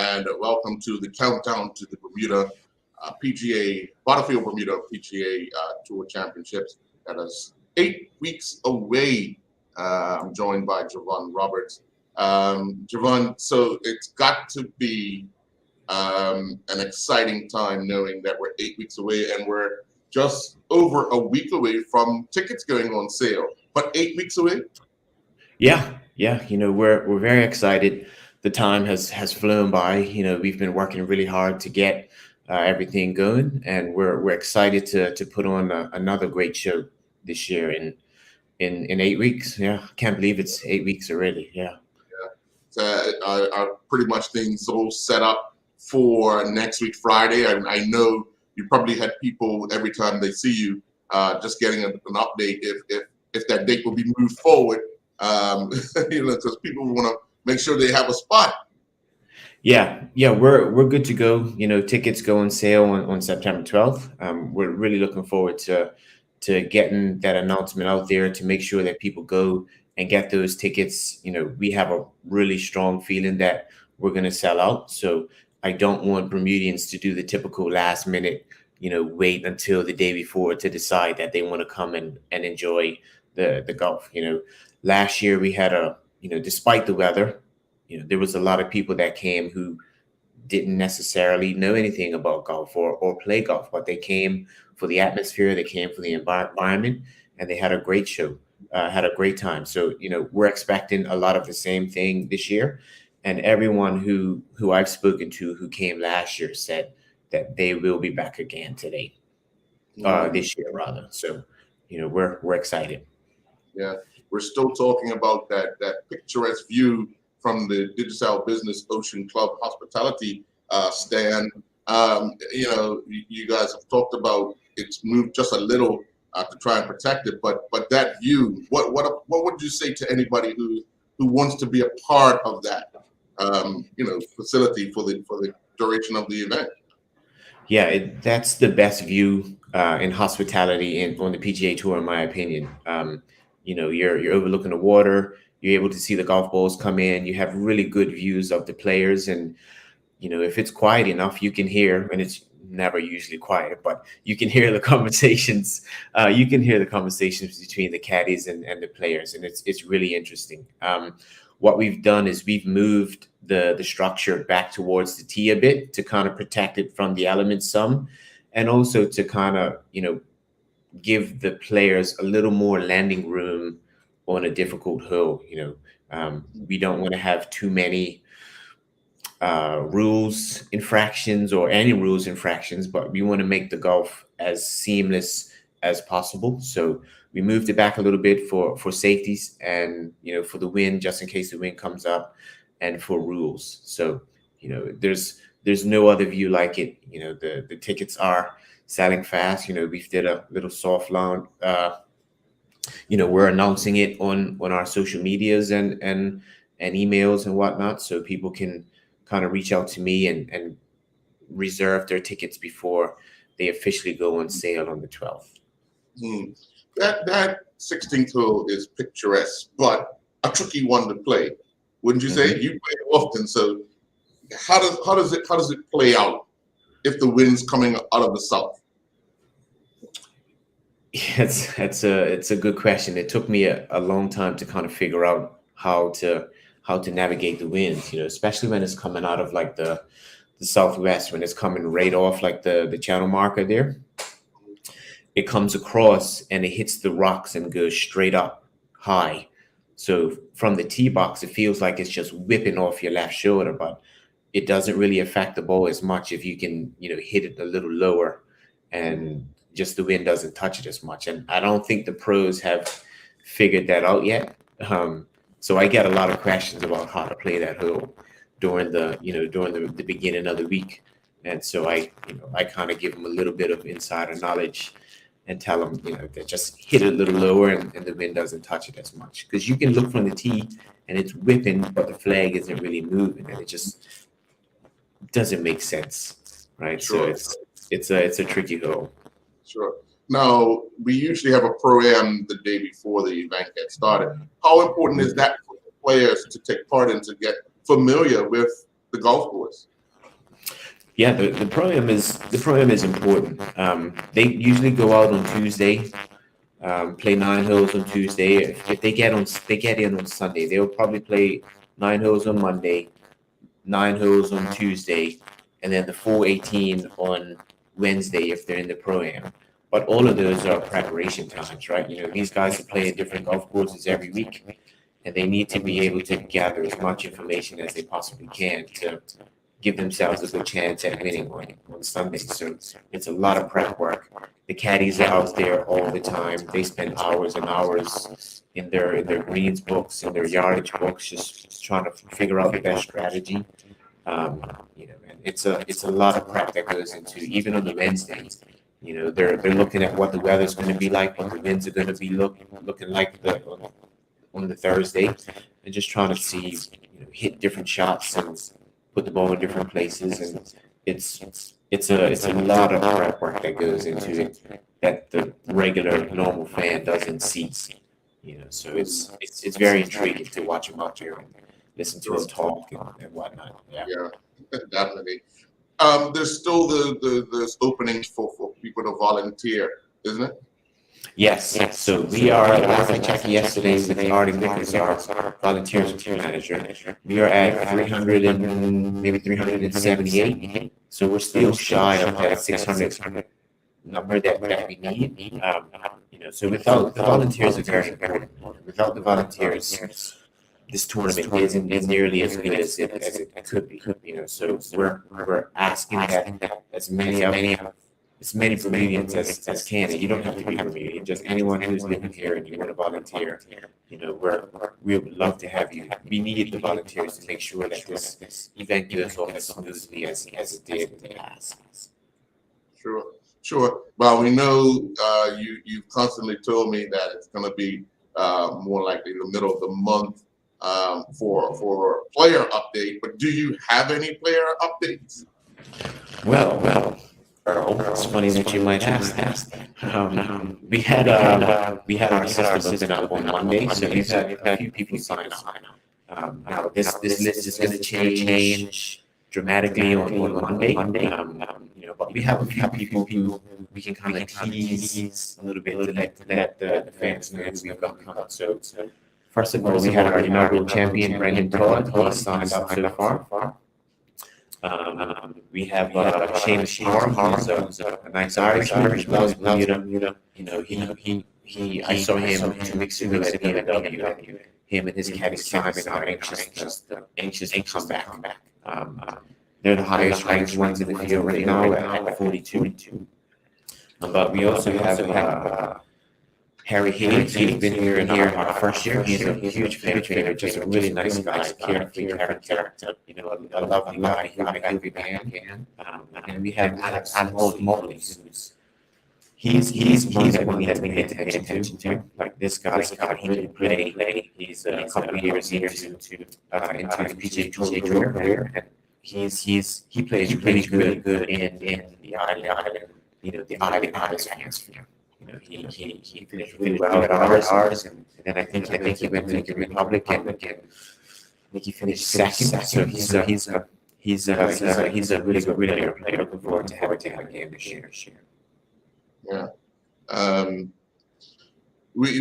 and welcome to the countdown to the Bermuda PGA, Butterfield Bermuda PGA Tour Championships. That is 8 weeks away. I'm joined by Javon Roberts. Javon, so it's got to be an exciting time knowing that we're 8 weeks away and we're just over a week away from tickets going on sale. But 8 weeks away? Yeah. We're very excited. The time has flown by. We've been working really hard to get everything going, and we're excited to put on another great show this year in 8 weeks. Yeah, can't believe it's 8 weeks already. Yeah. Are pretty much things all set up for next week Friday. I know you probably had people every time they see you just getting an update if that date will be moved forward. Because people want to make sure they have a spot. Yeah, we're good to go. Tickets go on sale on September 12th. We're really looking forward to getting that announcement out there to make sure that people go and get those tickets. We have a really strong feeling that we're going to sell out. So I don't want Bermudians to do the typical last minute, wait until the day before to decide that they want to come and enjoy the golf. Last year we had despite the weather, there was a lot of people that came who didn't necessarily know anything about golf or play golf, but they came for the atmosphere, they came for the environment, and they had a great show, had a great time. So, we're expecting a lot of the same thing this year. And everyone who I've spoken to who came last year said that they will be back again this year rather. So, we're excited. Yeah, we're still talking about that picturesque view from the Digital Business Ocean Club hospitality stand. You guys have talked about it's moved just a little to try and protect it, but that view, what would you say to anybody who wants to be a part of that facility for the duration of the event? Yeah, that's the best view in hospitality on the PGA Tour, in my opinion. You're overlooking the water. You're able to see the golf balls come in. You have really good views of the players, and if it's quiet enough, you can hear. And it's never usually quiet, but you can hear the conversations. You can hear the conversations between the caddies and the players, and it's really interesting. What we've done is we've moved the structure back towards the tee a bit to kind of protect it from the elements some, and also to kind of give the players a little more landing room on a difficult hole. We don't want to have too many rules infractions or any rules infractions, but we want to make the golf as seamless as possible. So we moved it back a little bit for safeties and for the wind, just in case the wind comes up, and for rules. So there's no other view like it. The tickets are selling fast. We did a little soft launch. We're announcing it on our social medias and emails and whatnot, so people can kind of reach out to me and reserve their tickets before they officially go on sale on the 12th. That 16th hole is picturesque, but a tricky one to play, wouldn't you say? You play it often, so how does it play out if the wind's coming out of the south? It's a good question. It took me a long time to kind of figure out how to navigate the winds, especially when it's coming out of like the southwest, when it's coming right off like the channel marker there. It comes across and it hits the rocks and goes straight up high. So from the tee box, it feels like it's just whipping off your left shoulder, but it doesn't really affect the ball as much if you can, hit it a little lower and just the wind doesn't touch it as much. And I don't think the pros have figured that out yet. So I get a lot of questions about how to play that hole during the beginning of the week. And so I kind of give them a little bit of insider knowledge and tell them, that just hit it a little lower and the wind doesn't touch it as much. Because you can look from the tee and it's whipping, but the flag isn't really moving, and it just doesn't make sense, right? Sure. So it's a tricky hole. Sure. Now, we usually have a pro-am the day before the event gets started. How important is that for the players to take part in to get familiar with the golf course? Yeah, the pro-am is important. They usually go out on Tuesday, play 9 holes on Tuesday. If they get in on Sunday, they'll probably play 9 holes on Monday, 9 holes on Tuesday, and then the full 18 on Wednesday if they're in the pro-am. But all of those are preparation times, right? These guys are playing different golf courses every week, and they need to be able to gather as much information as they possibly can to give themselves a good chance at winning on Sunday. So it's a lot of prep work. The caddies are out there all the time. They spend hours and hours in their greens books, in their yardage books, just trying to figure out the best strategy. And it's a lot of prep that goes into even on the Wednesday. They're looking at what the weather's going to be like, what the winds are going to be looking like on the Thursday, and just trying to see hit different shots and put the ball in different places. And it's a lot of prep work that goes into it that the regular normal fan doesn't see. So it's very intriguing to watch him out there and listen to him talk and whatnot. Yeah, definitely. There's still there's openings for people to volunteer, isn't it? Yes. So we are, last I checked yesterday with Artie Vickers, our volunteers manager, we are at 300 and maybe 378. So we're still shy of that 600 number that we need. So without the volunteers are very important. Without the volunteers, this tournament isn't nearly as good as it could be. So we're asking that as many Bermudians as can. And you don't have to be Bermudian, just anyone who's living here and you want to volunteer. We would love to have you. We need the volunteers to make sure that this event goes off as smoothly as it did in the past. Sure. Well, we know you've constantly told me that it's going to be more likely the middle of the month for player update. But do you have any player updates? Well, Earl, it's funny that you might ask that. We had our system up on Monday, so we've had a few people sign up. Now this list is going to change dramatically on Monday. But we have a few people who we can kind of tease a little bit to let the fans know who we've got coming. So first of all, we had our inaugural champion, Brendan Todd. He signed up so far. We have Seamus Harm, who's a nice Irishman who loves Bermuda. I saw him 2 weeks ago at BMW. Him and his caddy Simon are anxious to come back. They're the highest ranked ones in the field right now at 42. But we also have Harry Hayes, who's been here in our first year. He's a huge fan favorite, just a really nice guy, carefree character, a lovely guy, he'll be man. And we have Alex Motley, he's one that we need to pay attention to. Like this guy, he can play. He's a couple of years into his PGA Tour career, and he plays really good in the island, the island atmosphere. He finished really well at ours, and then I think he went to the Republic, and I think he finished second. So he's a really good player. Looking forward to having him again this year. Yeah. We're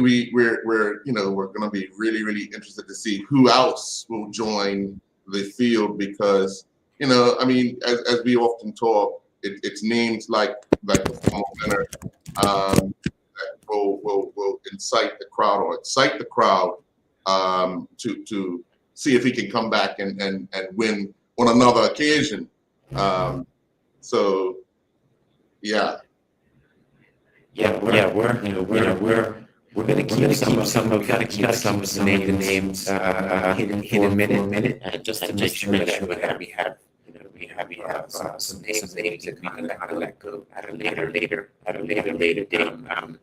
going to be really interested to see who else will join the field, because as we often talk, it's names like the former winner that will incite the crowd to see if he can come back and win on another occasion. So yeah. We're going to keep some of the names hidden minute, just to make sure that we have some names that we can kind of let go at a later date.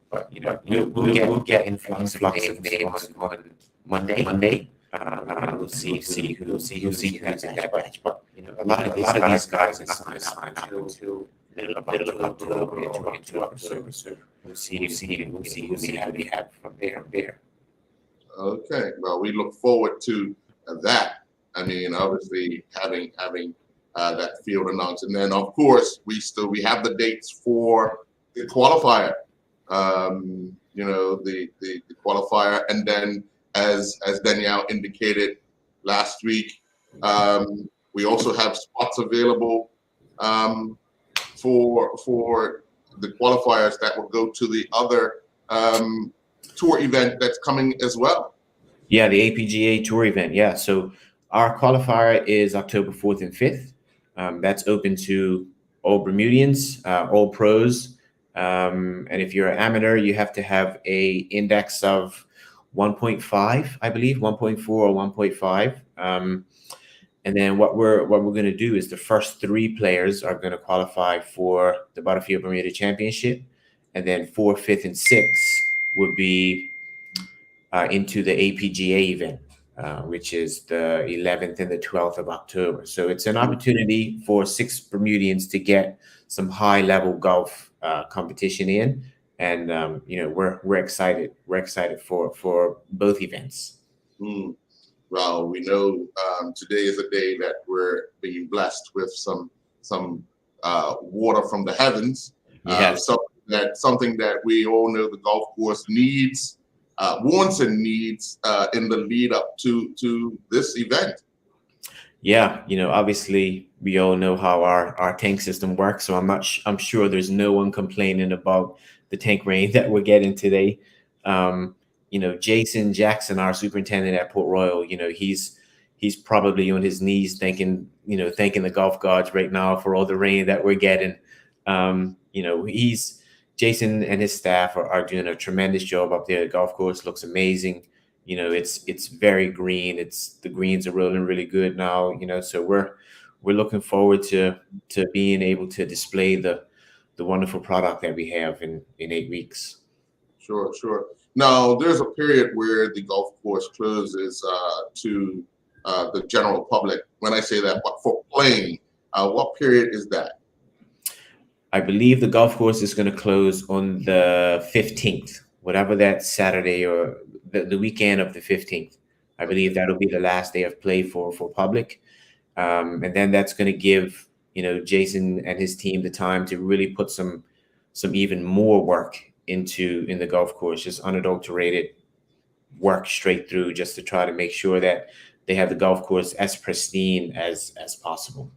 But we'll get influx of names on Monday. We'll see who's in that batch. But a lot of these guys are not going to sign up until middle of October into October. So we'll see who we have from there. Okay. Well, we look forward to that. Obviously having that field announced. And then of course we have the dates for the qualifier. The qualifier, and then as Danielle indicated last week, we also have spots available for the qualifiers that will go to the other tour event that's coming as well. Yeah, the APGA Tour event. Yeah, so our qualifier is October 4th and 5th. That's open to all Bermudians, all pros. And if you're an amateur, you have to have a index of 1.5, I believe, 1.4 or 1.5. And then what we're going to do is the first three players are going to qualify for the Butterfield Bermuda Championship, and then 4th, 5th, and 6th would be into the APGA event, which is the 11th and the 12th of October. So it's an opportunity for 6 Bermudians to get some high-level golf competition in, and we're excited. We're excited for both events. Well, we know today is a day that we're being blessed with some water from the heavens. Yes. Something that we all know the golf course needs, wants and needs in the lead up to this event. Yeah, obviously we all know how our tank system works, so I'm sure there's no one complaining about the tank rain that we're getting today. Jason Jackson, our superintendent at Port Royal, he's probably on his knees thanking the golf gods right now for all the rain that we're getting. Jason and his staff are doing a tremendous job up there. The golf course looks amazing. It's very green. The greens are rolling really good now. So we're looking forward to being able to display the wonderful product that we have in 8 weeks. Sure. Now there's a period where the golf course closes to the general public. When I say that, for playing, what period is that? I believe the golf course is going to close on the 15th, whatever that Saturday or the weekend of the 15th. I believe that'll be the last day of play for public. And then that's going to give, Jason and his team the time to really put some even more work in the golf course, just unadulterated work straight through, just to try to make sure that they have the golf course as pristine as possible.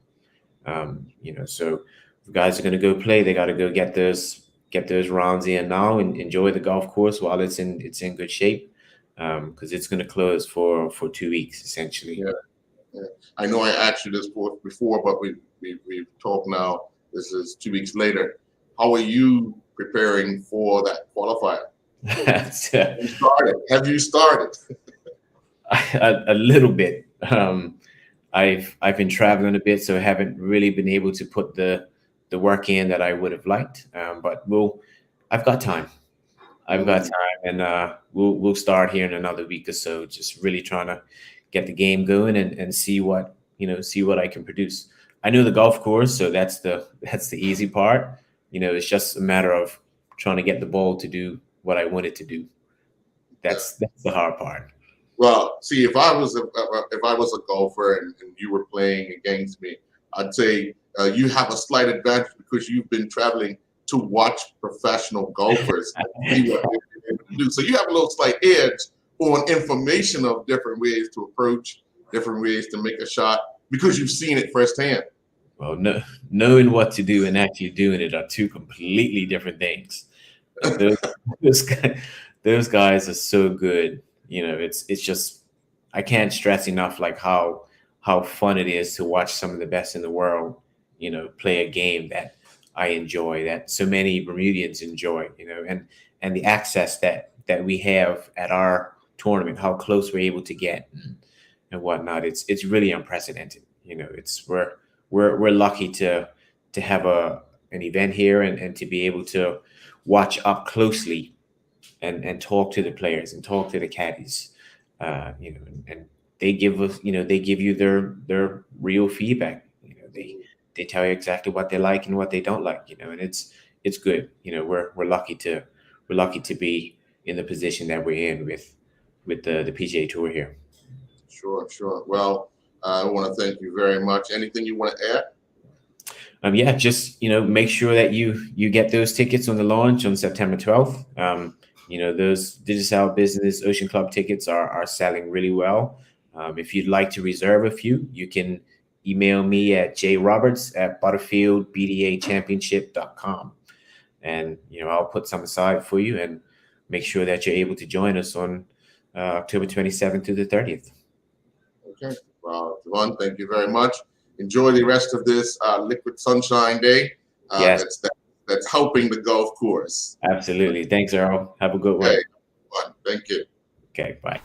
So if guys are going to go play, they got to go get those rounds in now and enjoy the golf course while it's in good shape, because it's going to close for 2 weeks essentially. Yeah. I know I asked you this before, but we've talked now. This is 2 weeks later. How are you preparing for that qualifier? Have you started? A little bit. I've been traveling a bit, so I haven't really been able to put the work in that I would have liked. But I've got time. And we'll start here in another week or so. Just really trying to get the game going and see what I can produce. I know the golf course, so that's the easy part. It's just a matter of trying to get the ball to do what I want it to do. That's the hard part. Well, see, if I was a golfer and you were playing against me, I'd say you have a slight advantage because you've been traveling to watch professional golfers and see what they're able to do. So you have a little slight edge on information of different ways to approach, different ways to make a shot, because you've seen it firsthand. Well, knowing what to do and actually doing it are two completely different things. Those guys are so good. It's just, I can't stress enough like how fun it is to watch some of the best in the world, play a game that I enjoy, that so many Bermudians enjoy, and the access that we have at our tournament, how close we're able to get and whatnot. It's really unprecedented. We're lucky to have an event here and to be able to watch up closely and talk to the players and talk to the caddies, and they give us, they give you their real feedback. They tell you exactly what they like and what they don't like, and it's good. We're lucky to be in the position that we're in with the PGA Tour here. Sure. Well, I want to thank you very much. Anything you want to add? Yeah, just make sure that you get those tickets on the launch on September 12th. Those Digital Business Ocean Club tickets are selling really well. If you'd like to reserve a few, you can email me at jroberts@butterfieldbdachampionship.com, and I'll put some aside for you and make sure that you're able to join us on October 27th to the 30th. Okay. Well, Javon, thank you very much. Enjoy the rest of this liquid sunshine day. Yes, That's helping the golf course. absolutely. Thanks, Earl. Have a good one. Okay. Thank you. Okay, bye.